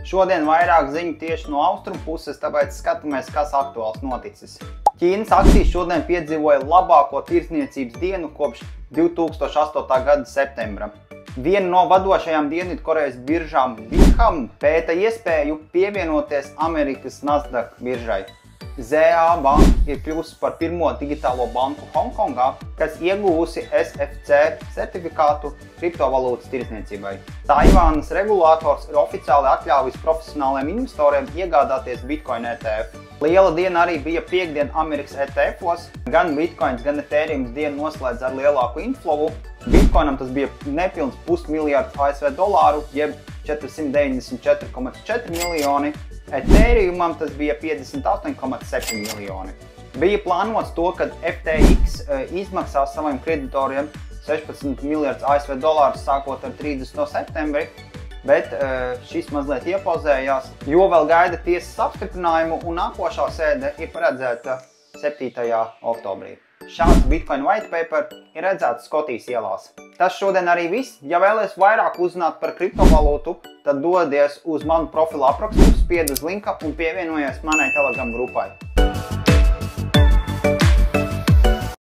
Šodien vairāk ziņu tieši no austrumu puses, tāpēc skatāmies, kas aktuāls noticis. Ķīnas akcijas šodien piedzīvoja labāko tirdzniecības dienu kopš 2008. gada septembra. Viena no vadošajām Dienvidkorejas biržām Bithumb pēta iespēju pievienoties Amerikas Nasdaq biržai. ZA banka ir kļuvusi par pirmo digitālo banku Hongkongā, kas ieguvusi SFC certifikātu kriptovalūtas tirdzniecībai. Taivānas regulators ir oficiāli atļāvis profesionāliem investoriem iegādāties Bitcoin ETF. Liela diena arī bija piekdien Amerikas ETF-os. Gan Bitcoins, gan Ethereums dienu noslēdz ar lielāku inflowu. Bitcoinam tas bija nepilns pusmiljards ASV dolāru, jeb 494,4 miljoni. Ethereumam tas bija 58,7 miljoni. Bija plānots to, ka FTX izmaksās saviem kreditoriem 16 miljardus ASV dolārus sākot ar 30. septembri, bet šis mazliet iepauzējās, jo vēl gaida tiesas apstiprinājumu un nākošā sēde ir paredzēta 7. oktobrī. Šāds Bitcoin white paper ir redzēts Skotijas ielās. Tas šodien arī viss. Ja vēlies vairāk uzzināt par kriptovalūtu, tad dodies uz manu profilu aprakstu, spied uz linka un pievienojies manai Telegram grupai.